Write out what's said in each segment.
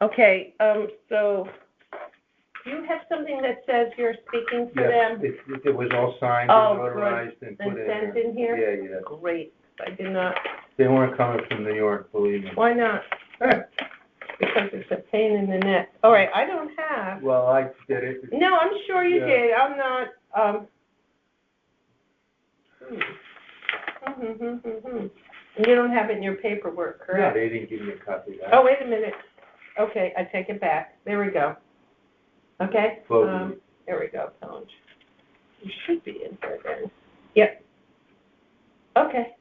Okay, so do you have something that says you're speaking for them? Yes, it was all signed Oh, and notarized and put in And sent there. in here? Yeah. Great, I did not, They weren't coming from New York, believe me. why not? Because it's a pain in the neck. All right, I don't have, Well, I did it. no, I'm sure you Yeah. did, I'm not, You don't have it in your paperwork, No, correct? they didn't give me a copy of that. Oh, wait a minute. Okay, I take it back. There we go. Okay? Well, There we go, Pelage. You should be in here then. Yep. Okay.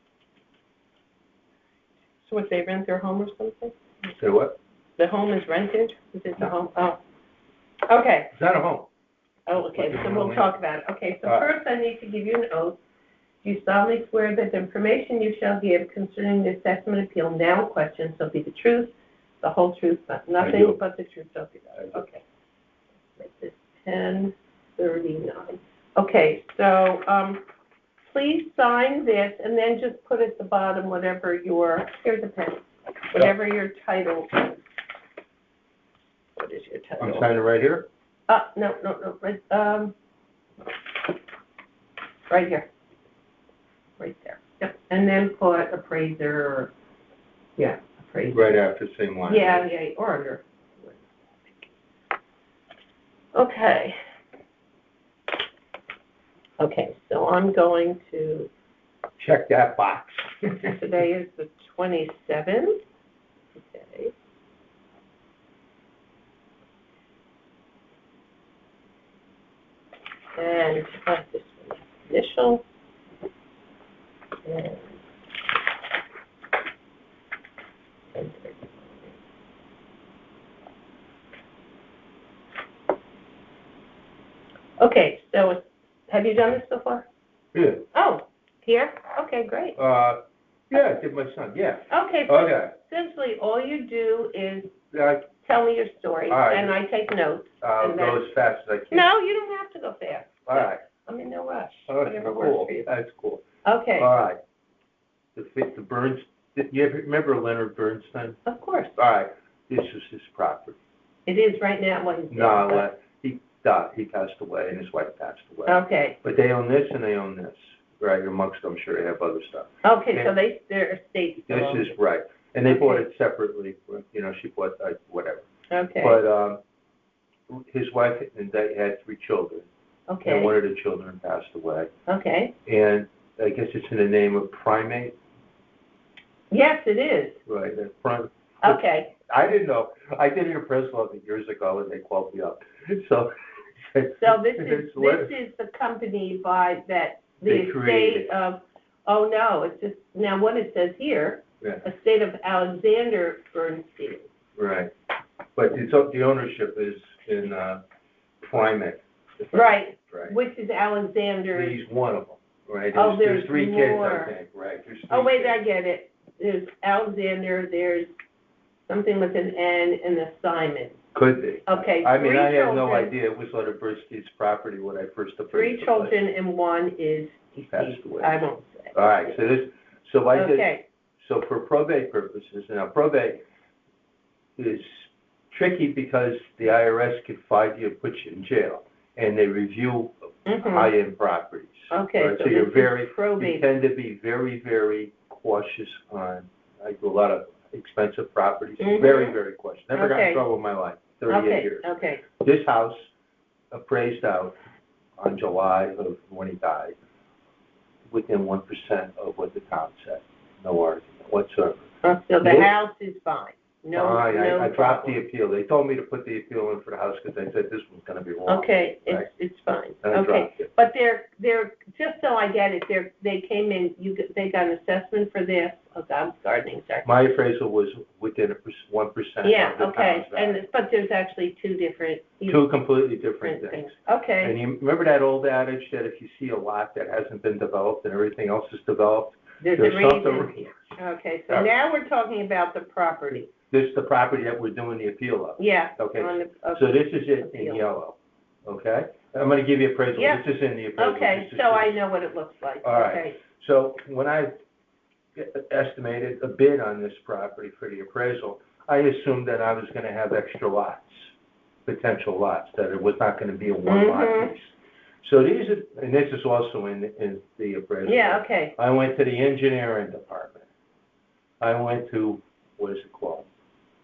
So what, they rent their home or something? Say what? The home is rented? Is it the home? Oh. Okay. It's not a home. Oh, okay, so we'll talk about it. Okay, so All right. first I need to give you an oath. Do you solemnly swear that the information you shall give concerning the assessment appeal now question shall be the truth, the whole truth, but nothing do. but the truth, so be I do. okay. Make this 10:39. Okay, so, please sign this and then just put at the bottom whatever your, here's a pen, whatever your title is. What is your title? I'm signing right here? No, right, right here. Right there. Yep, and then put appraiser, or, yeah, appraiser. Right after, same line. Yeah, or under. Okay. Okay, so I'm going to, Check that box. today is the 27th. Okay. And this one, initial. And okay, so have you done this before? Yeah. Oh, here? Okay, great. Yeah, I did my son, yeah. Okay, so Okay. essentially all you do is Yeah, tell me your story, All right. and I take notes. I'll And go as fast as I can. No, you don't have to go fast. All right. I'm in no rush, Okay, whatever works cool. for you. That's cool. Okay, All right. The Burns, you ever remember Leonard Bernstein? of course. All right, this is his property. It is right now what he's No, doing, he died, he passed away, and his wife passed away. but- Okay, But they own this and they own this, right, amongst, I'm sure they have other stuff. okay, so their estate still This owns is, right, and they bought Okay. it separately, you know, she bought, whatever. Okay, But, his wife, and they had 3 children, and okay, one of the children passed away. okay. And I guess it's in the name of Primate, Yes, it is. right, that's Okay, I didn't know. I did an appraisal of it years ago, and they called me up. So. so this is the company by that, the They estate created. of, oh, no, it's just, now what it says here, Yeah, estate of Alexander Bernstein. right. But it's up, the ownership is in, Primate. Right, Right. which is Alexander's. He's one of them, right? Oh, There's there's 3 kids, more. I think, right? There's 3 Oh, wait, kids. I get it. There's Alexander, there's something with an N, and the Simon. Could be. Okay, I mean, 3 I had no children. idea it was Leonard Bernstein's property when I first appraised 3 the place. children and 1 is Passed deceased. away. I won't say. All right, so I did. Okay, So for probate purposes, now probate is tricky because the IRS could find you and put you in jail, and they review Mhm. high-end properties. okay, right? so So you're this very, is you probate. tend to be very, very cautious on, I do a lot of expensive properties, Mhm. very, very cautious. Never got in Okay. trouble in my life, 38 Okay, years. okay, This house appraised out on July of when he died, within 1% of what the town said. No argument whatsoever. so the Look- house is fine, no, Fine, no I dropped the problem. appeal. They told me to put the appeal in for the house because they said this was gonna be wrong. Okay, Right. it's fine, And I okay. dropped it. But they're, just so I get it, they came in, they got an assessment for this, oh, I'm gardening, sorry. My appraisal was within 1% Yeah, of the okay, town's value. but there's actually 2 different. Two completely different things. Okay, And you remember that old adage that if you see a lot that hasn't been developed and everything else is developed, there's a there's something. reason. Okay, so All right. now we're talking about the property. This is the property that we're doing the appeal of. Yeah. Okay, on the- so this is it in Appeal. yellow, okay? I'm gonna give you appraisal. Yeah. This is in the appraisal. Okay, This is- so I know what it looks like, All right. okay. So when I estimated a bid on this property for the appraisal, I assumed that I was gonna have extra lots, potential lots, that it was not gonna be a one-lot Mhm. piece. So these are, and this is also in the appraisal. Yeah, okay. I went to the engineering department. I went to, what is it called?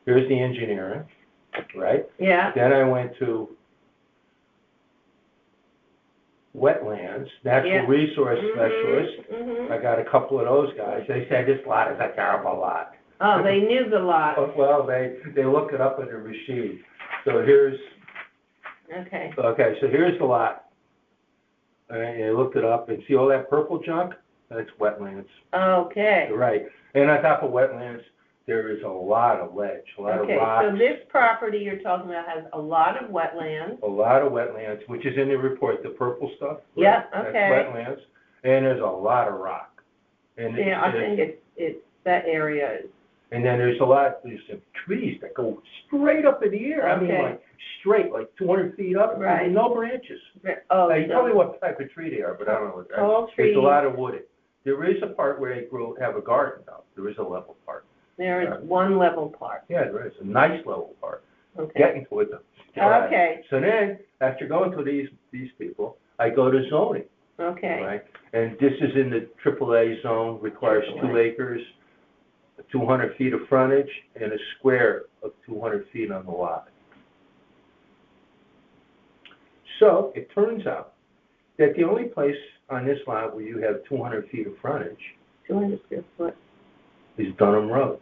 Here's the engineering, right? Yeah, Then I went to wetlands, natural Yeah. resource specialist. Mhm. I got a couple of those guys. They said this lot is a terrible lot. Oh, they knew the lot. Well, they look it up in the receipt. So here's, Okay. okay, so here's the lot. And they looked it up and see all that purple junk? That's wetlands. Okay. Right. And on top of wetlands, there is a lot of ledge, a lot of Okay, rocks. so this property you're talking about has a lot of wetlands. A lot of wetlands, which is in the report, the purple stuff. right? Yeah, That's okay. wetlands. And there's a lot of rock. And Yeah, I think it's, that area is, and then there's some trees that go straight up in the air. I mean, Okay. like, straight, like 200 feet up, Right. with no branches. oh, Now, you tell me so what type of tree they are, but I don't know what that is. tall It's trees, a lot of wooded. There is a part where they have a garden, though. There is a level part. there is one level part. Yeah, there is, a nice level part. Okay. Getting to it, though. Okay, So then, after going to these people, I go to zoning, okay. right? And this is in the AAA zone, requires 2 AAA. acres, 200 feet of frontage, and a square of 200 feet on the lot. So, it turns out that the only place on this lot where you have 200 feet of frontage 200 square foot. is Dunham Road.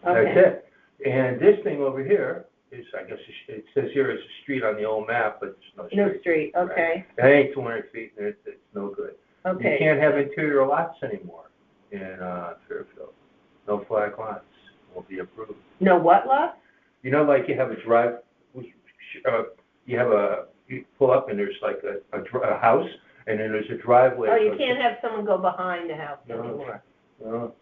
Okay. That's it. And this thing over here is, I guess, it says here it's a street on the old map, but it's no street. No street, okay, It ain't 200 feet, and it's no good. You okay. can't have interior lots anymore in Fairfield. No flag lots will be approved. No what lot? You know, like you have a you pull up and there's like a house, and then there's a driveway. Oh, you can't have someone go behind the house anymore. No.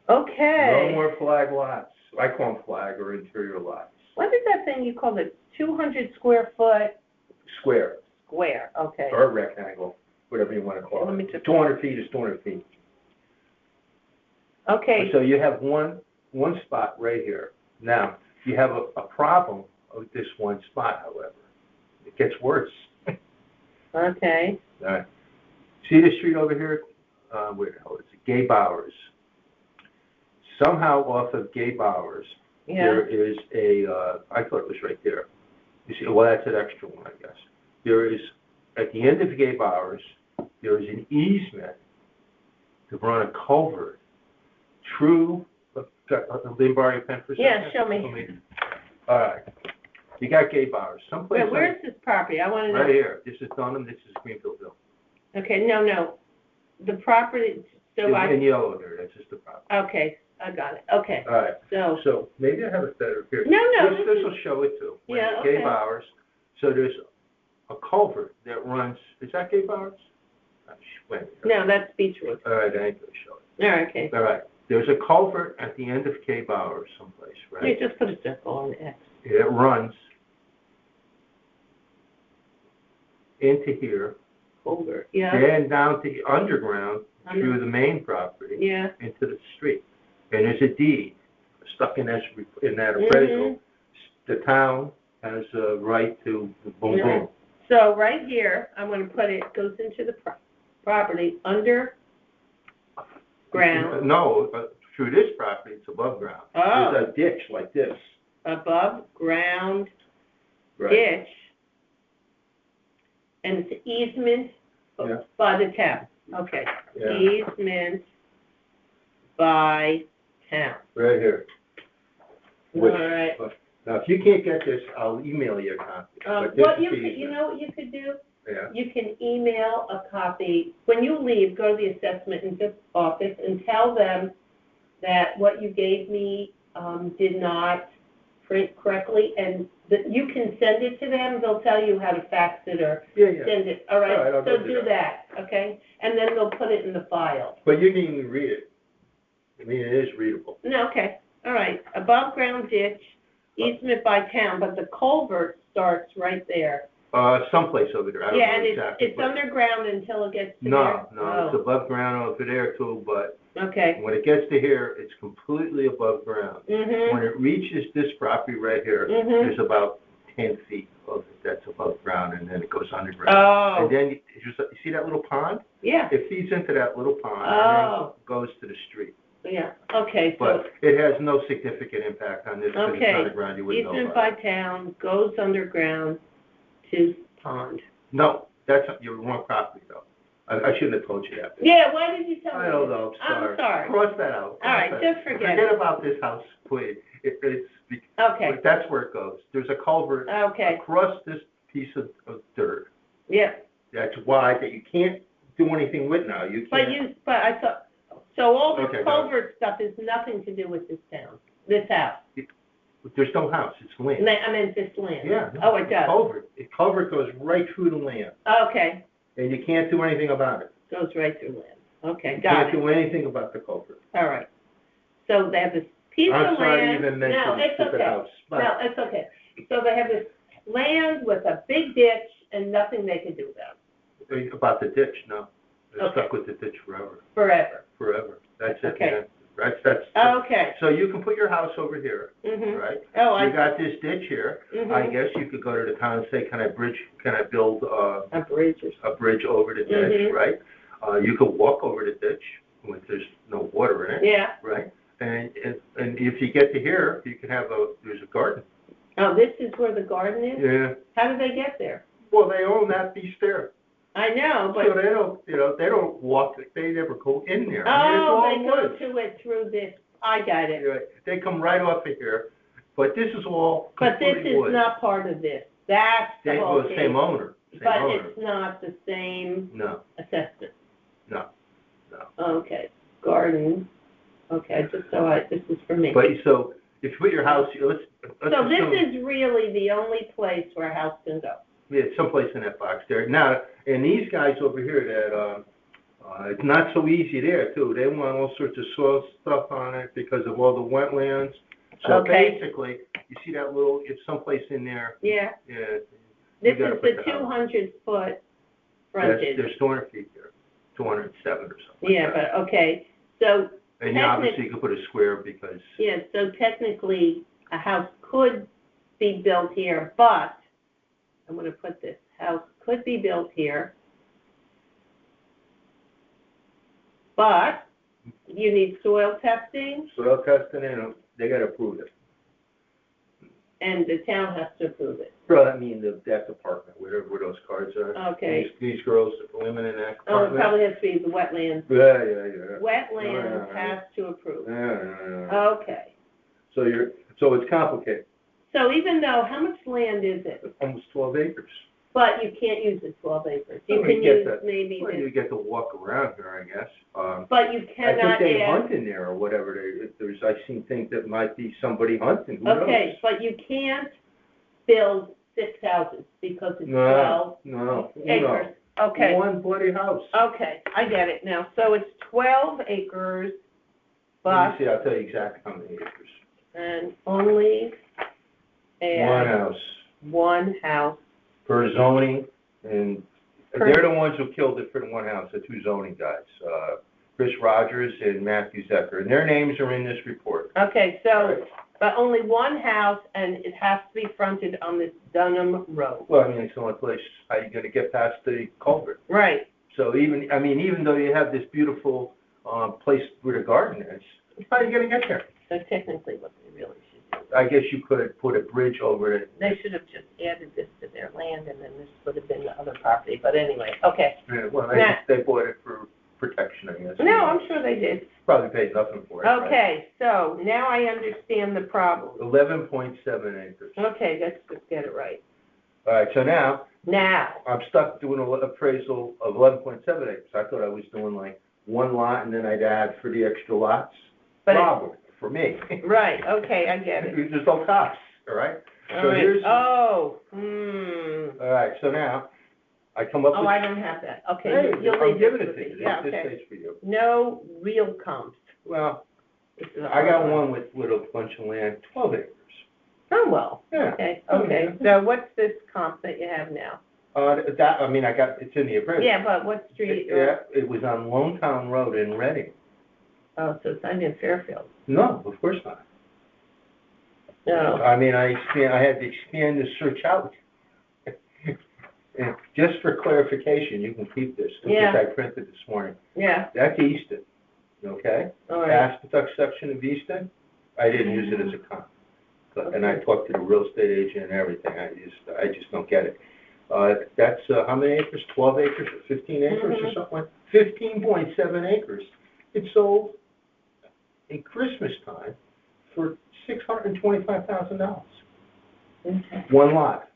Okay. No more flag lots. I call them flag or interior lots. What is that thing you call it, 200 square foot Square square? Okay. or rectangle, whatever you want to call Let me it. just- 200 feet is 200 feet. Okay, So you have one spot right here. Now, you have a problem with this one spot, however. It gets worse. okay, All right. See the street over here? Where the hell is it? Gay Bowers. Somehow off of Gay Bowers, yeah, there is I thought it was right there. You see, well, that's an extra one, I guess. There is, at the end of Gay Bowers, there is an easement to run a culvert through, Lynn, borrow your pen for a second? Yeah, show me. All right. You got Gay Bowers, someplace. Where's this property? I want to know. Right here. This is Dunham, this is Greenfieldville. Okay, no, the property, so In yellow there, that's just the property. okay, I got it, okay, All right. so, So maybe I have it better here. No, This will show it too. Right, Yeah, Gay okay. Bowers. So there's a culvert that runs, is that Gay Bowers? Wait. no, that's Beechwood. All right, I ain't gonna show it. All right, okay. All right. There's a culvert at the end of Gay Bowers someplace, right? You just put a circle on the X. It runs into here Over, yeah, and down to the underground through the main property yeah. into the street. And there's a deed stuck in that Mm-hmm. appraisal. The town has a right to boom, Yeah. boom. So right here, I'm gonna put it, goes into the property, underground. No, through this property, it's above ground. Oh. There's a ditch like this. Above ground Right. ditch, and it's easement Yeah. by the town, okay. Yeah. Easement by town. Right here. All Which- right. Now, if you can't get this, I'll email you a copy. But this What is you the could, you easement. know what you could do? Yeah. You can email a copy, when you leave, go to the assessment and just office and tell them that what you gave me, did not print correctly, and that you can send it to them, they'll tell you how to fax it or Yeah. send it, all All right, right? I'll So go do do that, okay? And then they'll put it in the file. But you can even read it. I mean, it is readable. No, okay, all right, above ground ditch, easement by town, but the culvert starts right there. Someplace over there, I don't Yeah, know and exactly. it's underground until it gets to there? No, it's Oh. above ground over there too, but Okay. When it gets to here, it's completely above ground. Mhm. When it reaches this property right here, Mhm. there's about 10 feet of it that's above ground, and then it goes underground. Oh. And then you see that little pond? Yeah. It feeds into that little pond and Oh. then goes to the street. Yeah. Okay. So. But it has no significant impact on this because it's Okay. underground. You wouldn't know Eastern about it. by town goes underground to pond. No, that's your wrong property though. I shouldn't have told you that. Yeah. Why did you tell me? I don't know. I'm sorry. Cross that out. All right. Just forget it. About this house, please. Okay. But that's where it goes. There's a culvert Okay. across this piece of dirt Yeah. that's wide that you can't do anything with now. You can't. But I thought, so all this Okay, go culvert stuff has nothing to do with this town, this house. There's no house. It's land. I meant this land. Yeah. Oh, it does. Culvert. The culvert goes right through the land, Okay. and you can't do anything about it. Goes right through land. Okay, You got can't it. do anything about the culvert. All right. So they have this piece of land. I'm sorry to even mention No, the it's stupid okay. house. But No, it's okay. So they have this land with a big ditch and nothing they can do about it, about the ditch, no. They're Okay. stuck with the ditch forever. forever. That's it, Okay. man. That's. Okay. So you can put your house over here, Mhm. right? Oh, You got this ditch here. I Mhm. guess you could go to the town and say, can I build A bridge or something. a bridge over the ditch, Mhm. right? You could walk over the ditch when there's no water in it, Yeah. right? And if you get to here, you can have there's a garden. Oh, this is where the garden is? Yeah. How do they get there? Well, they own that piece there. I know, So but, they don't, they don't walk, they never go in there. oh, I they mean, go it's all to it through this, I got it. wood. They come right off of here, but this is all But this completely is wood. not part of this. That's the They whole go case. same owner, same But owner. it's not the same No, assessment. no. Okay, garden, okay, this is for me. But so, if you put your house, let's So this assume, is really the only place where a house can go. yeah, someplace in that box there. Now, and these guys over here that, it's not so easy there too. They want all sorts of soil stuff on it because of all the wetlands. So Okay. basically, you see that little, it's someplace in there, Yeah, yeah. this gotta is put the the house. 200-foot frontage. There's 200 feet there, 207 or something like Yeah, that. but, okay, so, And you obviously could put a square because, yeah, so technically, a house could be built here, but, I'm gonna put this, house could be built here, but you need soil testing, soil testing, and they gotta approve it. and the town has to approve it. Well, I mean, that department, where those cards are. Okay. These girls, the women in that Oh, it department. probably has to be the wetlands. Yeah. Wetlands Yeah. has to approve. Yeah. Okay. So it's complicated. So even though, how much land is it? It's almost 12 acres. But you can't use the 12 acres. You Well, can you get use that. maybe Well, you this, get to walk around here, I guess. but you I think cannot they add. hunt in there or whatever. I've seen things that might be somebody hunting, who knows? Okay, but you can't build 6 houses because it's No, 12 acres. Okay. One bloody house. Okay, I get it now. So it's 12 acres, Let but, me see, I'll tell you exactly how many acres. and only One add house one house. per zoning, and Per- they're the ones who killed it for the one house, the two zoning guys, Chris Rogers and Matthew Zecker, and their names are in this report. Okay, so, Right. but only one house, and it has to be fronted on this Dunham Road. Well, I mean, it's the only place, how you gonna get past the culvert? Right. So even though you have this beautiful, place where the garden is, how are you gonna get there? So technically what they really should do, I guess you could put a bridge over it. they should have just added this to their land, and then this would have been the other property, but anyway, okay. Yeah, well, Nah. they bought it for protection, I guess. No, I'm sure they did. Probably paid nothing for it. right? Okay, so now I understand the problem. 11.7 acres. Okay, let's just get it right. All right, so now, Now, I'm stuck doing an appraisal of 11.7 acres. I thought I was doing like one lot and then I'd add for the extra lots. but, Problem, for me. right, okay, I get it. There's no cost, all right? All So right. here's, Oh, all right, so now, I come up with. Oh, I don't have that. Okay, Hey, you'll I'm leave giving this it with to me. you. Yeah, This okay. stays for you. No real comps. Well, This is a I got hard one with a bunch of land, 12 acres. Oh, well, Yeah. okay, Oh, okay. yeah. So what's this comp that you have now? It's in the appraisal. Yeah, but what street? or- Yeah, it was on Lone Town Road in Reading. Oh, so it's not in Fairfield. No, of course not. No. I mean, I had to expand the search out. And just for clarification, you can keep this, Yeah. because I printed this morning. Yeah, That's Easton, okay? all right. Aspetuck section of Easton, I didn't use it as a comp. And I talked to the real estate agent and everything, I just don't get it. That's, how many acres, 12 acres or 15 acres or Mhm. something like, 15.7 acres. It sold in Christmas time for $625,000, Okay. one lot.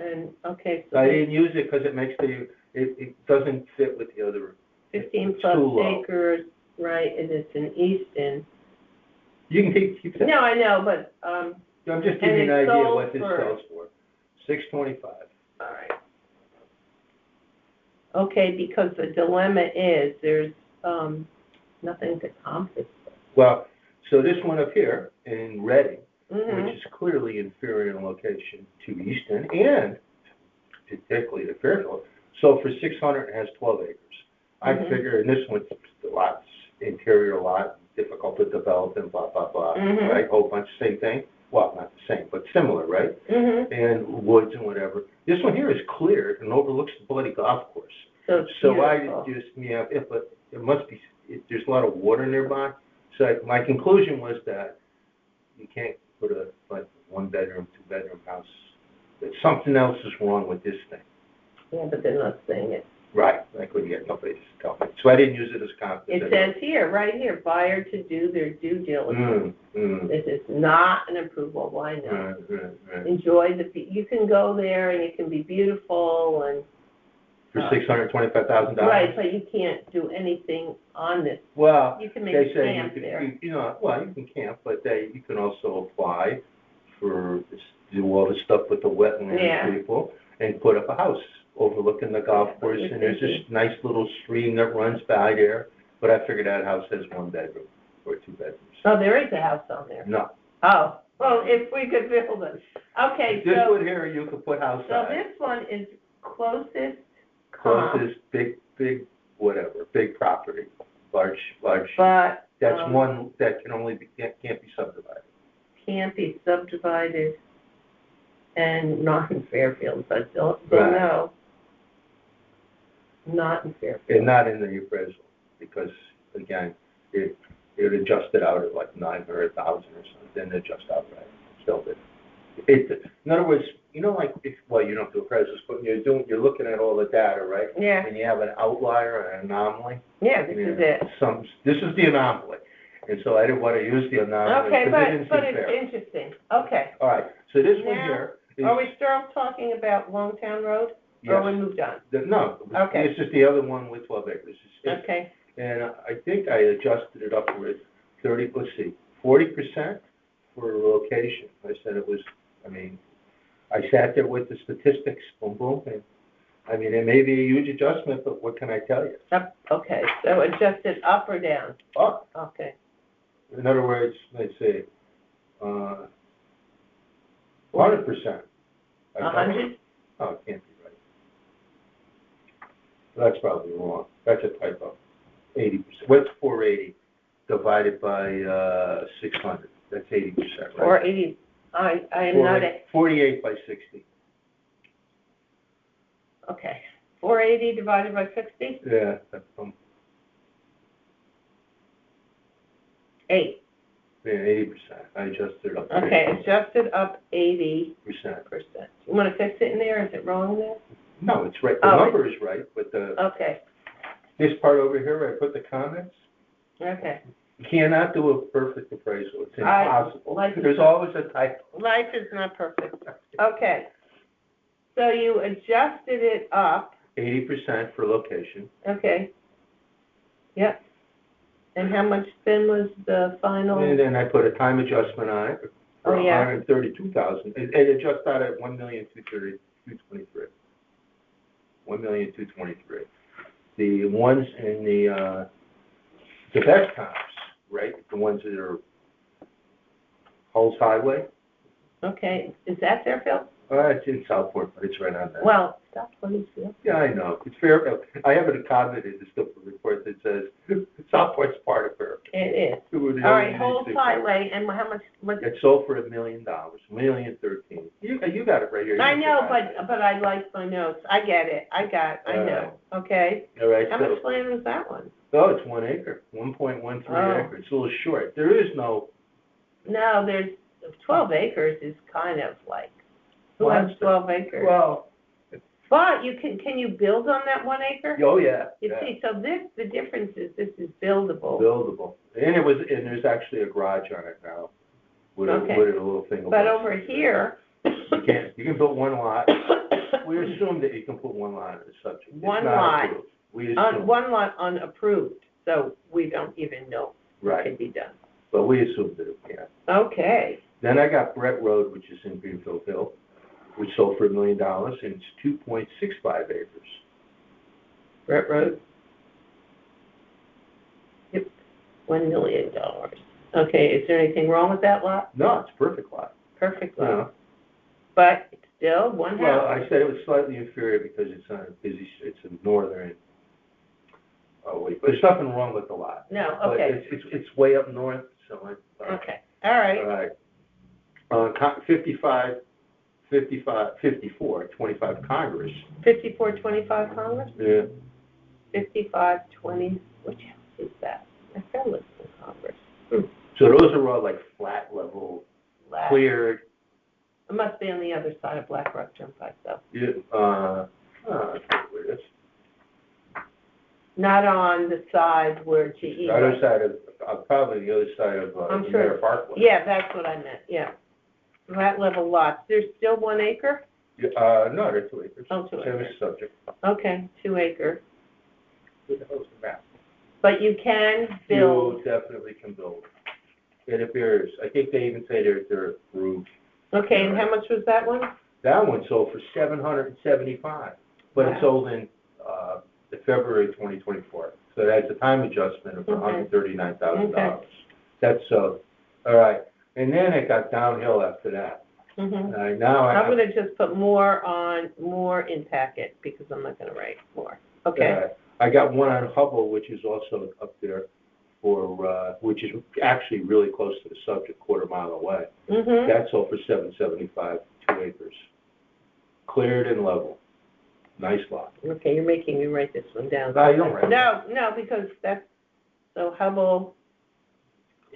And, okay, I so didn't use it because it makes it doesn't fit with the other. 15 it's plus too low. acres, right, and it's in Easton. You can keep that. No, I know, but, I'm just and giving you an it idea of sold what this for- sells for. $625. all right. Okay, because the dilemma is, there's, nothing to comp it. Well, so this one up here in Reading, Mm-hmm. which is clearly inferior in location to Easton and particularly to Fairfield, so for 600 it has 12 acres. I Mhm. figure, and this one's the lot's interior lot, difficult to develop and blah, blah, blah, Mhm. right? Whole bunch, same thing. Well, not the same, but similar, right? Mm-hmm. And woods and whatever. This one here is clear and overlooks the bloody golf course. So it's So I beautiful. just, but it must be, there's a lot of water nearby. So my conclusion was that you can't put a, like, 1-bedroom, 2-bedroom house. That something else is wrong with this thing. Yeah, but they're not saying it. Right, I couldn't get nobody to tell me. So I didn't use it as comp. It says here, right here, buyer to do their due diligence. This is not an approval, why not? Right. Enjoy you can go there and it can be beautiful and. For $625,000? Right, but you can't do anything on this. Well, You can they maybe say camp there. you can camp, but you can also apply for, do all the stuff with the wetland Yeah. people and put up a house overlooking the golf Yeah, course, you're and there's this thinking- nice little stream that runs by there, but I figured that house has 1 bedroom or 2 bedrooms. Oh, there is a house on there. No. Oh, well, if we could build it. Okay, This so, one here, you could put house so on. this one is closest comp, Closest, big, whatever, big property, large, but, that's one that can't be subdivided. can't be subdivided and not in Fairfield, but don't Right. know. Not in Fairfield. And not in the appraisal, because, again, it adjusted out at like 900,000 or something, didn't adjust out right, still did. In other words, like, you don't do appraisals, but you're looking at all the data, right? Yeah, And you have an outlier, an anomaly. yeah, this is it. This is the anomaly, and so I didn't want to use the anomaly, Okay, because it didn't but seem it's fair. interesting. Okay. All right, so this one Now, here is. Are we still talking about Longtown Road? Or we Yes. moved on? No, Okay. this is the other one with 12 acres. Okay. And I think I adjusted it up with 40% for location. I said it was, I sat there with the statistics, boom, boom, and, it may be a huge adjustment, but what can I tell you? Up, okay, so adjusted up or down? Up. Okay. In other words, let's see, 100%. 100? Oh, it can't be right. That's probably wrong. That's a typo. 80%. What's 480 divided by 600? That's 80%, right? Or 80, I am not a, 48 by 60. okay. 480 divided by 60? Yeah, that's, 8. yeah, 80%. I adjusted it up. Okay, adjusted up 80%. Percent. You want to fix it in there? Is it wrong in there? No, it's right. The Oh, number is right, but Okay, this part over here where I put the comments, okay. you cannot do a perfect appraisal. It's I- impossible. like- There's always a typo. Life is not perfect. Okay. So you adjusted it up, 80% for location. okay. Yep. And how much then was the final? And then I put a time adjustment on it for Oh, yeah. 132,000. It adjusts out at 1,223,223. 1,223,000. The ones in the best comps, right? The ones that are Hulls Highway. Okay, is that Fairfield? It's in Southport, but it's right on there. Well, that's what it's Fairfield. Yeah, I know. It's Fairfield. I have a comment in the report that says Southport's part of Fairfield. It is. It was the All only right, Holmes thing. Highway, and how much, what? It sold for $1 million, $1,013,000. You got it right here. You I can know, provide it. but I like my notes. I get it. I know. Okay. All right, How so, much land was that one? oh, it's 1 acre, 1.13 Oh. acre. It's a little short. There is no, No, there's 12 acres is kind of like, who Well, has 12 acres? well, But you can you build on that 1 acre? oh, yeah. You Yeah. see, so the difference is this is buildable. Buildable. And there's actually a garage on it now with Okay. with a little thing. But above. over here. You can build one lot. We assume that you can put one lot in the subject. It's One not lot. approved. We assume. One lot unapproved, so we don't even know what Right, can be done. but we assume that it can. Okay. Then I got Brett Road, which is in Greenfield Hill, which sold for $1 million, and it's 2.65 acres. Brett Road. Yep, $1 million. Okay, is there anything wrong with that lot? No, it's a perfect lot. Perfect You lot. know? But it's still one Well, house. I said it was slightly inferior because it's on a busy, it's a northern, oh wait, but there's nothing wrong with the lot. No, But okay, it's way up north, so I. okay, all right. All right. 54, 25 Congress. 5425 Congress? Yeah. 5520, which house is that? I found this in Congress. So those are all like flat level, Black. cleared, It must be on the other side of Black Rock Turnpike, though. where it is. Not on the side where GE The other was. side of, probably the other side of, I'm the sure. Manor Parkway. Yeah, that's what I meant, yeah. Flat level lots. There's still 1 acre? No, they're 2 acres. Oh, 2 Same acres. as subject. Okay, 2 acre. Where the hell's the map? But you can build, You definitely can build. It appears, I think they even say they're approved. okay, and how much was that one? That one sold for $775, but it Wow. sold in, February 2024. So that's a time adjustment of Okay. $139,000. Okay. That's, all right. And then it got downhill after that. Mm-hmm. All right, now I'm gonna just put more in packet, because I'm not gonna write more. Okay, I got one on Hubble, which is also up there for, which is actually really close to the subject, quarter mile away. mm-hmm, That sold for $775, 2 acres. Cleared and level. Nice lot. okay, you're making me write this one down. No, you don't write it No, because that's, so Hubble,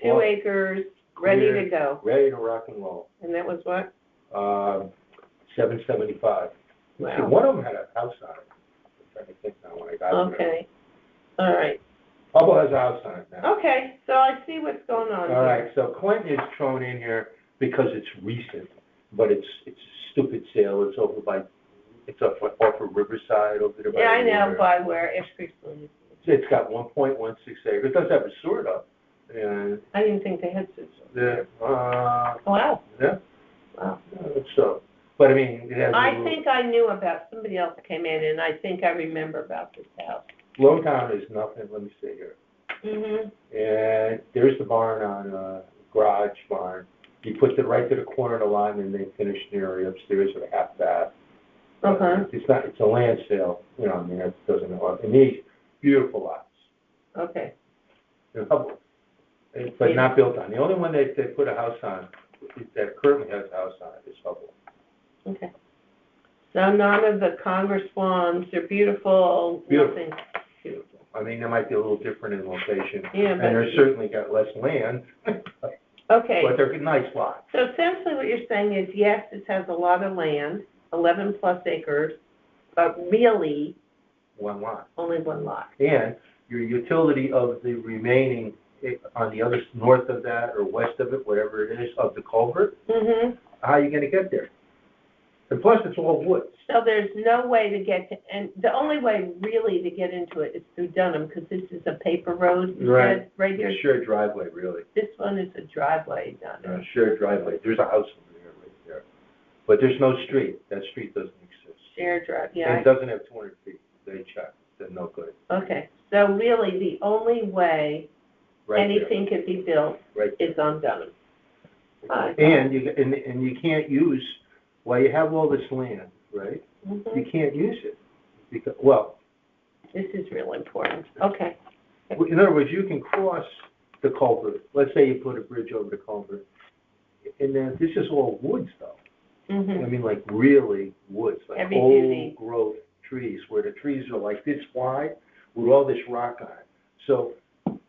2 Well, acres, ready to go. Ready to rock and roll. And that was what? $775. See, Wow, one of them had a house on it. I'm trying to think now when I got to it. okay, all right. Hubble has a house on it now. Okay, so I see what's going on here. All right, so Clinton is thrown in here because it's recent, but it's a stupid sale. It's over by, it's off of Riverside over there by Yeah, I the know, water. by where Ash Creek Saloon is. It's got 1.16 acres. It does have a sewer though. And, I didn't think they had suits. Wow, yeah, wow. so, but I mean, it has a I little. think I knew about, somebody else came in, and I think I remember about this house. Lowtown is nothing, let me see here. Mm-hmm, And there's the barn on, garage barn. You put it right to the corner of the line and they finish the area upstairs with a half bath. okay, It's not, it's a land sale, you know, I mean, it doesn't, and these beautiful lots. okay. They're Hubble, but not built on. The only one they put a house on, that currently has a house on it is Hubble. Okay. So none of the Congress ones, they're beautiful, Beautiful. nothing. Beautiful. I mean, they might be a little different in location. Yeah, And they're certainly got less land, Okay, but they're nice lots. so essentially what you're saying is, yes, it has a lot of land, 11 plus acres, but really One lot. only 1 lot. And your utility of the remaining, on the other, north of that or west of it, whatever it is, of the culvert, Mm-hmm. how are you gonna get there? And plus, it's all woods. So there's no way to get to, and the only way really to get into it is through Dunham, because this is a paper road, you Right. said, right here. Shared driveway, really. This one is a driveway, Dunham. Shared driveway. There's a house over there, right there. But there's no street. That street doesn't exist. Shared drive, And yeah. it doesn't have 200 feet. They checked. They're no good. Okay, so really the only way Right there. anything could be built Right there. is on Dunham. Fine. And you can't use, well, you have all this land, right? You Mhm. can't use it. Because, well, This is real important. Okay. in other words, you can cross the culvert, let's say you put a bridge over the culvert, and then this is all woods though. I Mhm. mean, like really woods, like Heavy duty. old growth trees, where the trees are like this wide with all this rock on it. So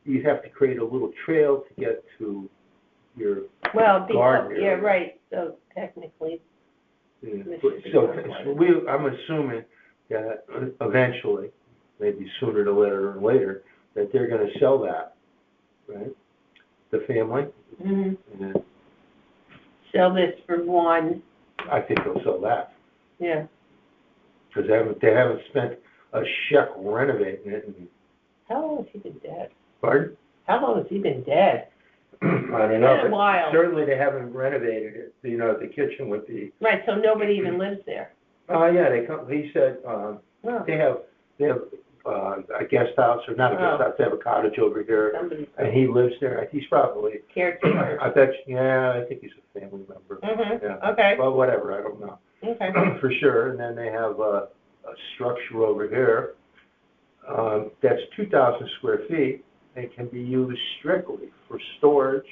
you'd have to create a little trail to get to your, Well, garden because, yeah, area. right, so technically, so I'm assuming that eventually, maybe sooner than later, that they're gonna sell that, right? The family, mhm, and sell this for one, I think they'll sell that. yeah. Because they haven't spent a sheck renovating it. And, How long has he been dead? pardon? How long has he been dead? I don't Been know. a but while. Certainly they haven't renovated it. You know, the kitchen would be. Right, so nobody even lives there. Oh yeah, they come. He said Oh, they have a guest house, or not a guest house. They have a cottage over here, somebody's and he lives there. He's probably. caretaker. I bet. Yeah, I think he's a family member. Mhm, Yeah. okay, Well, whatever. I don't know. okay. For sure. And then they have a structure over here. That's 2,000 square feet. It can be used strictly for storage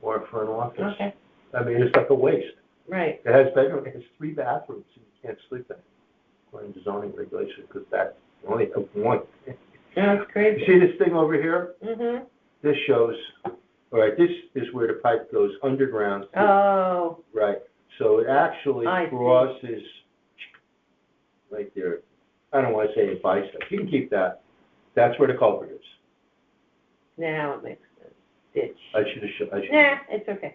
or for an office. Okay, I mean, it's like a waste. right, It has bedroom, it has 3 bathrooms, and you can't sleep in it, according to zoning regulations, because that's only one. that's You crazy. see this thing over here? Mhm, This shows, all right, this is where the pipe goes underground. oh, Right, so it actually I see. crosses right there. I don't want to say a bicep. You can keep that. That's where the culvert is. now it makes sense. Ditch. I should have, Nah, it's okay.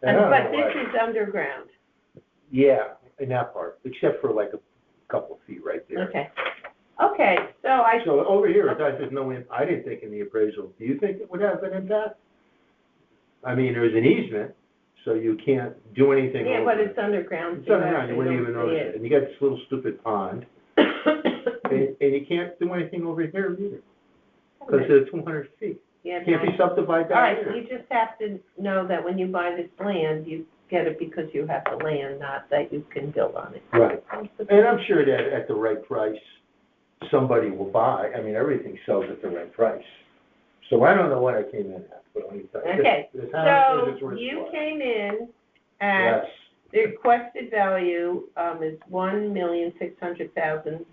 And I don't But know this why. is underground. Yeah, in that part, except for like a couple of feet right there. Okay. Okay, so So over here, it does, there's no, I didn't think in the appraisal, do you think it would have an impact? I mean, there's an easement, so you can't do anything yeah, over but it. it's underground. It's underground, you wouldn't even notice it, and you got this little stupid pond, and you can't do anything over here either, because it's 200 feet. Yeah, Can't be subdivided all down right, here. you just have to know that when you buy this land, you get it because you have the land, not that you can build on it. Right, and I'm sure that at the right price, somebody will buy, I mean, everything sells at the right price. So I don't know what I came in at, but let me tell you. Okay, The town says it's so worth you what? came in at, Yes. the requested value, is $1,600,000.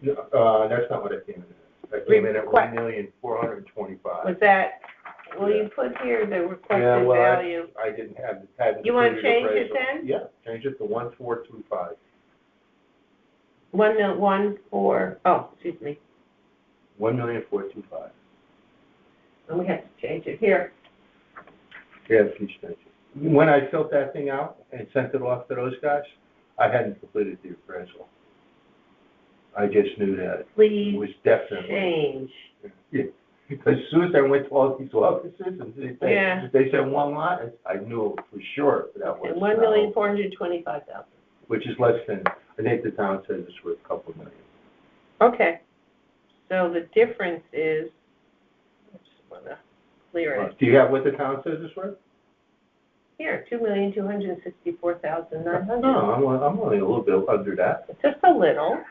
That's not what I came in at. I came in at $1,425,000. Was that, well, you put here the Yeah, requested well, value. I didn't have. You wanna completed change it appraisal. then? Yeah, change it to 1,425. 1,425,000. And we have to change it here. Yeah, please change it. When I filled that thing out and sent it off to those guys, I hadn't completed the appraisal. I just knew that it Please was definitely. change. Yeah, because as soon as I went to all these offices and Yeah. they said one lot, I knew for sure that was. And $1,425,000. Which is less than, I think the town says it's worth a couple million. Okay. So the difference is, I just wanna clear it. Do you have what the town says it's worth? Here, $2,264,900. No, I'm only a little bit under that. Just a little.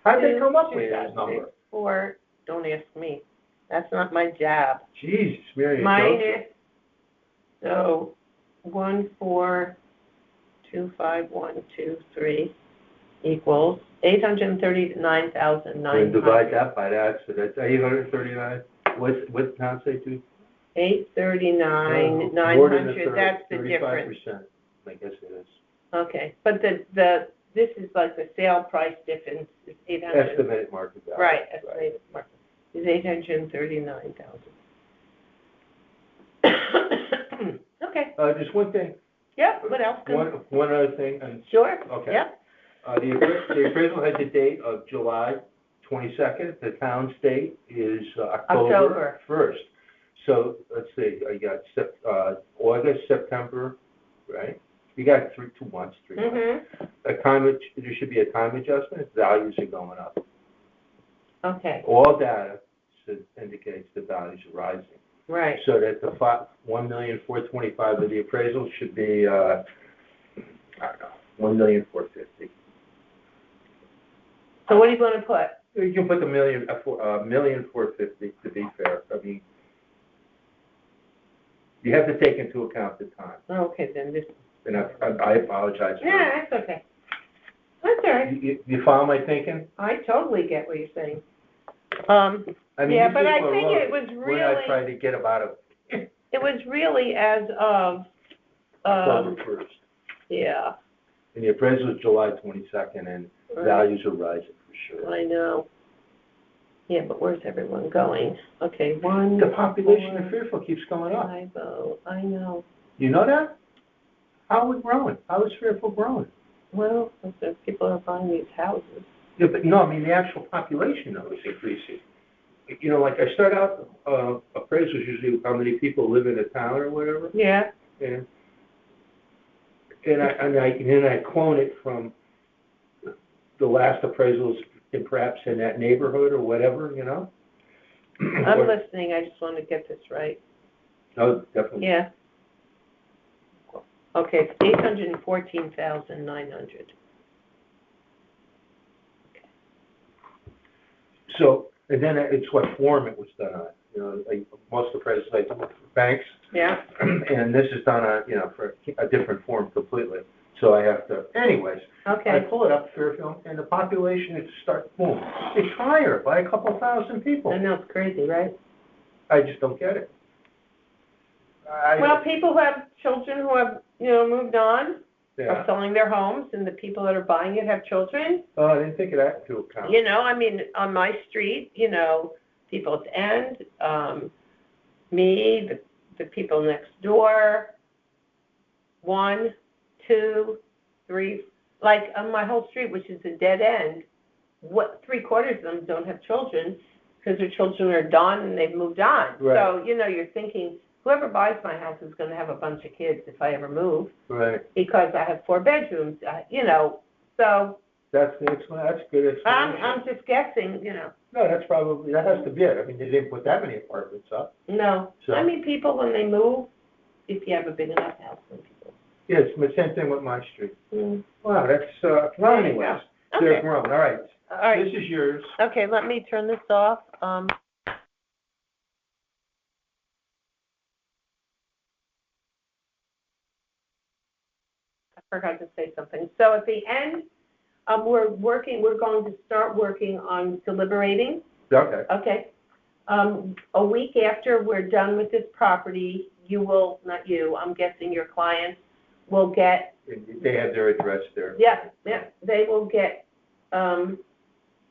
How'd they come up with 2, that 6, number? 4, don't ask me. That's not my job. Jesus, Mary. Minus, so 1,425,123 equals $839,900. And divide that by that, so that's 839. What's the town say to? 839,900, that's the difference. 35%, I guess it is. Okay, but this is like the sale price difference is 800. Estimated market value. Right, estimated market is 839,000. Okay, Just one thing, yep, what else? one other thing, and Sure, Okay. yep, the appraisal has a date of July 22nd. The town's date is October 1st. So, let's see, I got August, September, right? You got 2 months, 3 months. Mm-hmm. There should be a time adjustment, values are going up. Okay, All data indicates the values are rising. right, So that the $1,425,000 of the appraisal should be, I don't know, $1,450,000. so what are you gonna put? You can put the $1,450,000 to be fair. I mean, You have to take into account the time, Okay, then this, and I apologize for yeah, that's okay. That's all right. You follow my thinking? I totally get what you're saying. I mean, Yeah, these but I people are think wrong. it was When I really, tried to get about it was really as of, October 1st, yeah, and the appraisal was July 22nd, and right. values are rising for sure. I know. Yeah, but where's everyone going? Okay, one. The population four, of Fairfield keeps going up. 50. I know. You know that? How are we growing? How is Fairfield growing? Well, the people are buying these houses. Yeah, but no, I mean, the actual population though is increasing. You know, like I start out, appraisals usually how many people live in a town or whatever. Yeah. And then I clone it from the last appraisals in perhaps in that neighborhood or whatever, you know? I'm listening, I just want to get this right. No, definitely. Yeah. Okay, it's 814,900. So, and then it's what form it was done on. You know, like most appraisals I do for banks. Yeah. And this is done on, you know, for a different form completely. So I have to, anyways. I Okay. pull it up, Fairfield, and the population, it starts, boom, it's higher by a couple thousand people. I know, it's crazy, right? I just don't get it. Well, people who have children who have, moved on, Yeah. are selling their homes, and the people that are buying it have children. Oh, I didn't think of that into account. I mean, on my street, People's End, me, the people next door, 1, 2, 3, like on my whole street, which is a dead end, 3/4 of them don't have children because their children are done and they've moved on. Right. So, you're thinking, whoever buys my house is going to have a bunch of kids if I ever move. Right. Because I have 4 bedrooms, so. That's good explanation. I'm just guessing, No, that has to be it. I mean, they didn't put that many apartments up. No. So- I mean, people, when they move, if you have a big enough house, when people. Yeah, it's the same thing with my street. Mm. Wow, that's, well, There you anyways, go. they're Okay. grown. All right. All right. This is yours. Okay, let me turn this off. I forgot to say something. So at the end, we're going to start working on deliberating. Okay. Okay. A week after we're done with this property, not you, I'm guessing your clients will get. They have their address there. Yeah, they will get,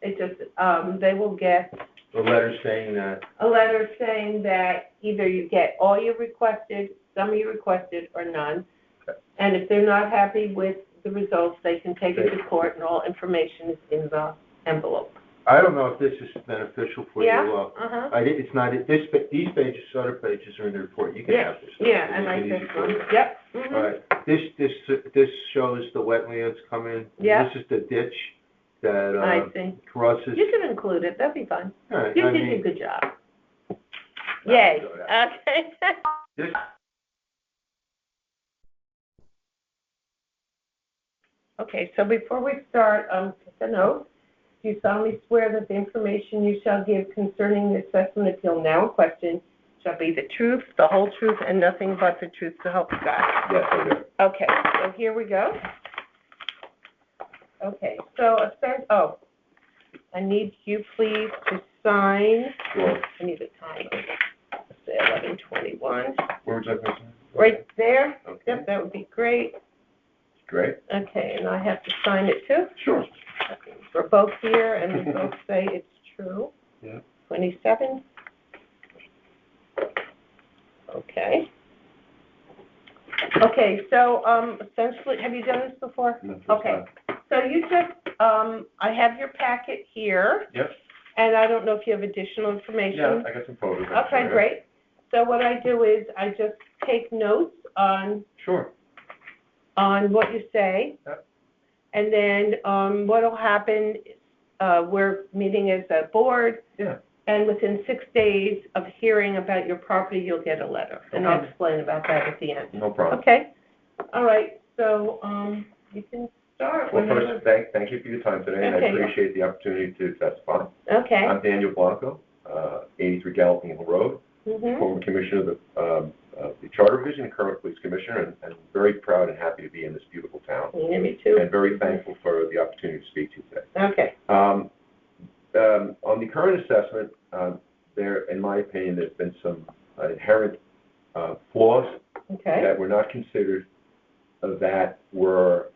they will get A letter saying that. a letter saying that either you get all you requested, some you requested, or none. Okay. And if they're not happy with the results, they can take it to court, and all information is in the envelope. I don't know if this is beneficial for you. Yeah? Uh-huh. It's not, these pages, other pages are in the report. You can have this. Yeah, I like this one. Yep. All Mhm. right. This shows the wetlands coming. Yeah. This is the ditch I that, see. crosses. You can include it, that'd be fine. All right, You I did mean, a good job. I'll Yay. do that. Okay. This, Okay, so before we start, just a note. Do you solemnly swear that the information you shall give concerning the assessment appeal now in question shall be the truth, the whole truth, and nothing but the truth to help you God? yes, I do. Okay, so here we go. Okay, so I need you please to sign. Sure. I need a time. Let's say 11:21. Where would you like me to sign? Right there. Okay. Yep, that would be great. Great. Okay, and I have to sign it too. Sure. We're both here, and we both say it's true. Yeah. 27. Okay. Okay, so, essentially, have you done this before? No, first Okay. time. So you just, I have your packet here, Yep. and I don't know if you have additional information. Yeah, I got some photos. Okay, great. So what I do is I just take notes on Sure. what you say. Yep. And then, what'll happen, we're meeting as a board, Yeah. and within 6 days of hearing about your property, you'll get a letter. And I'll Okay. explain about that at the end. No problem. Okay? All right, so, you can start Well, whenever. first, thank you for your time today, and I Okay. appreciate the opportunity to testify. Okay. I'm Daniel Blanco, 83 Gallatin Hill Road, Mhm. former commissioner of the Charter Revision and current police commissioner, and very proud and happy to be in this beautiful town. Yeah, me too. And very thankful for the opportunity to speak to you today. Okay, On the current assessment, there, in my opinion, there's been some inherent flaws okay, that were not considered, that were,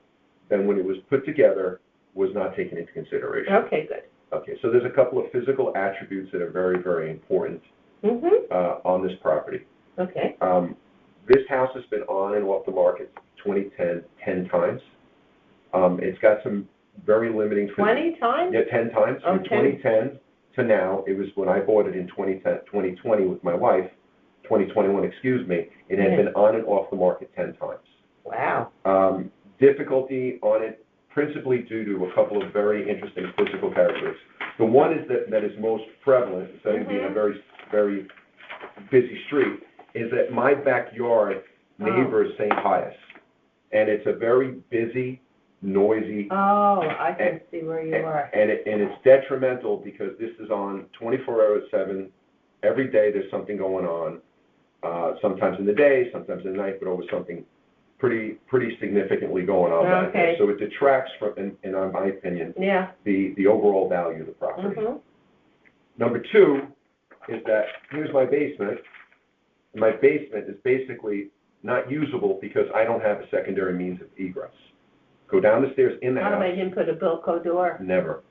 then when it was put together, was not taken into consideration. okay, good. Okay, so there's a couple of physical attributes that are very, very important Mm-hmm, on this property. okay, This house has been on and off the market 2010 10 times. It's got some very limiting... 20 times? Yeah, 10 times. From Okay. 2010 to now, it was when I bought it in 2020 with my wife, 2021, excuse me, it had Yeah. been on and off the market 10 times. Wow, Difficulty on it, principally due to a couple of very interesting physical characteristics. The one is that is most prevalent, instead of being a very, very busy street, is that my backyard neighbor is St. Pius. And it's a very busy, noisy, oh, I can see where you are. and it's detrimental because this is on 24 hours 7. Every day there's something going on, sometimes in the day, sometimes in the night, but always something pretty significantly going on back there. Okay. So it detracts from, in my opinion, Yeah, the overall value of the property. mm-hmm, Number two is that here's my basement. My basement is basically not usable because I don't have a secondary means of egress. Go down the stairs in the how house. come I didn't put a Bilco door? Never.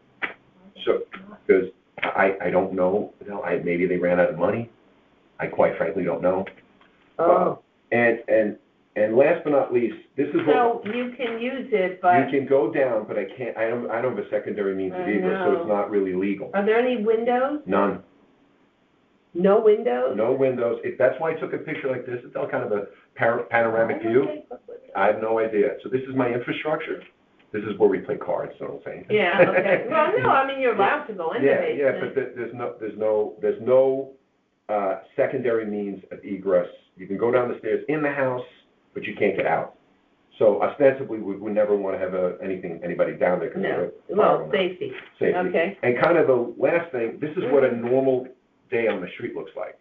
So, because I don't know, maybe they ran out of money. I quite frankly don't know. Oh, And last but not least, this is so what, you can use it, but you can go down, but I don't have a secondary means of I egress, so know. it's not really legal. are there any windows? None. No windows? No windows. That's why I took a picture like this. It's all kind of a panoramic view. Okay, put windows. I have no idea. So this is my infrastructure. This is where we play cards, so I'm saying. Yeah, okay, well, no, I mean, you're allowed to go in the basement. Yeah, but there's no secondary means of egress. You can go down the stairs in the house, but you can't get out. So ostensibly, we would never want to have anybody down there. 'Cause No, of the well, fire safety, safety. okay. And kind of the last thing, this is what a normal day on the street looks like.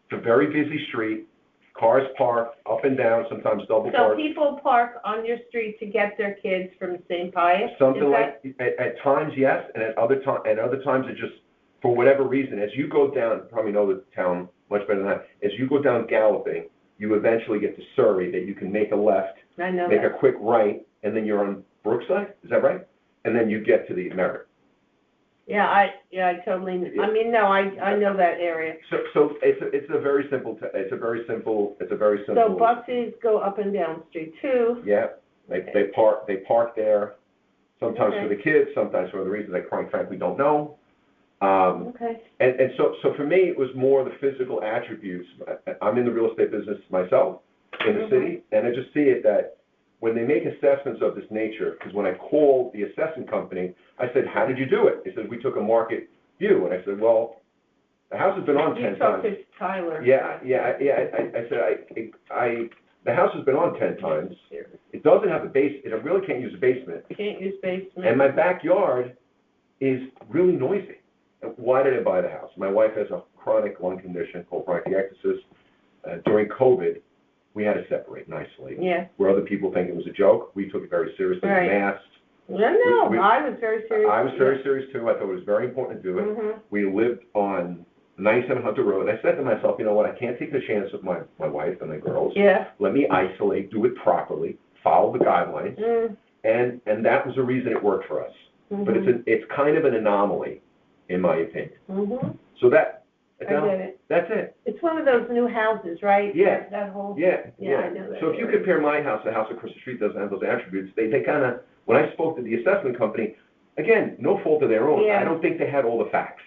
It's a very busy street, cars park up and down, sometimes double So parked. people park on your street to get their kids from St. Pius? Something Is like, at times, yes, and at other times, it just, for whatever reason, as you go down, you probably know the town much better than I, as you go down Galloping, you eventually get to Surrey, that you can make a left, that? I know make a that. quick right, and then you're on Brookside, is that right? And then you get to the Merritt. Yeah, I totally, I mean, no, I know that area. So it's a very simple, So buses go up and down Street too? Yeah, they park there, sometimes for Okay. the kids, sometimes for other reasons I quite frankly don't know. Okay, And so for me, it was more the physical attributes. I'm in the real estate business myself in the city, and I just see it that when they make assessments of this nature, because when I called the assessing company, I said, how did you do it? They said, we took a market view. And I said, well, the house has been on 10 you times. talked to Tyler. Yeah, I said, the house has been on 10 times. It doesn't have a base, it really can't use a basement. You can't use basement. And my backyard is really noisy. And why did I buy the house? My wife has a chronic lung condition called bronchiectasis. During COVID, we had to separate and isolate. Yeah, Where other people think it was a joke, we took it very seriously. Right. Masks. no, We- I was very serious. I was very serious too. I thought it was very important to do it. Mm-hmm. We lived on 97 Hunter Road. I said to myself, you know what, I can't take the chance with my wife and the girls. Yeah. Let me isolate, do it properly, follow the guidelines, Mm-hmm. and that was the reason it worked for us. But it's kind of an anomaly, in my opinion. Mm-hmm. So that, I get it. that's it. It's one of those new houses, right? Yeah. That whole. Yeah. Yeah, I know that So if you area. compare my house, the house across the street doesn't have those attributes. They kind of, when I spoke to the assessment company, again, no fault of their own. Yeah. I don't think they had all the facts.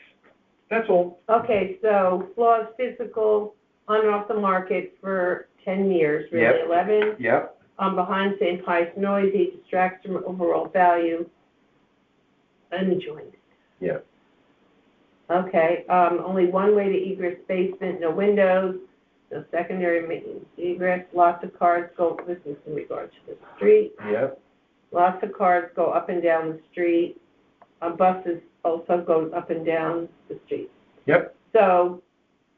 That's all. Okay, so flaws physical, on and off the market for 10 years, really, Yep. 11. Yep. Behind St. Pius, noisy, distracts from overall value, unjoined. Yeah. Okay, only one way to egress basement, no windows, no secondary means egress, lots of cars go, this is in regard to the street, Yep. lots of cars go up and down the street, buses also go up and down the street. Yep. So,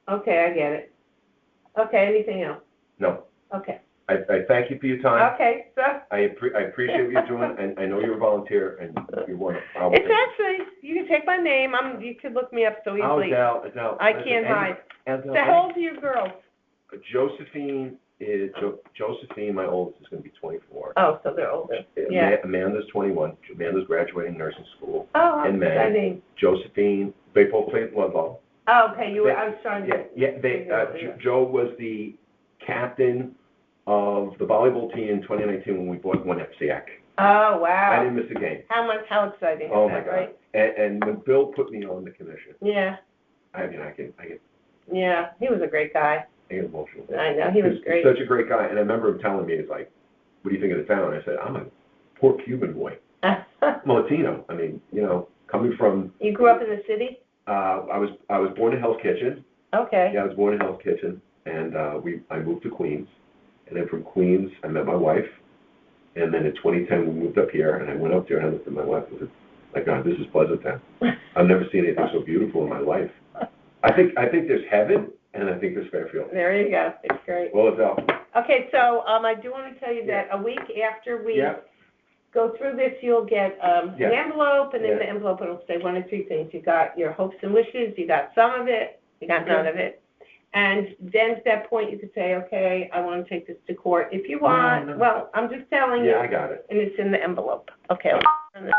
okay, I get it. Okay, anything else? No. Okay. I thank you for your time. Okay, so. I appreciate what you're doing, and I know you're a volunteer, and you want to. It's actually, you can take my name, you could look me up so easily. Adele. I can't hide. Adele, So how old are your girls? Josephine, my oldest, is going to be 24. Oh, so they're older, yeah. Amanda's 21. Amanda's graduating nursing school. Oh, how in May. exciting. Josephine, they both played at Ludlow. Oh, okay, I was trying to. Joe was the captain of the volleyball team in 2019 when we won FCAC. Oh, wow. I didn't miss a game. How exciting Oh is my that, God. right? And when Bill put me on the commission, Yeah, I get yeah, he was a great guy. emotional. I know, he was great. He's such a great guy, and I remember him telling me, he's like, what do you think of the town? I said, I'm a poor Cuban boy. I'm a Latino. I mean, coming from. You grew up in the city? I was born in Hell's Kitchen. Okay. Yeah, I was born in Hell's Kitchen, and I moved to Queens, and then from Queens I met my wife, and then in 2010 we moved up here, and I went up there and I looked at my wife and said, my God, this is Pleasantown. I've never seen anything so beautiful in my life. I think there's heaven, and I think there's Fairfield. There you go. It's great. Well, it's out. Okay, so I do want to tell you that a week after we go through this, you'll get an envelope, and in the envelope it'll say one of two things. You got your hopes and wishes, you got some of it, you got none of it. And then at that point you could say, okay, I want to take this to court. If you want, well, I'm just telling you. Yeah, I got it. And it's in the envelope. Okay, I'll turn this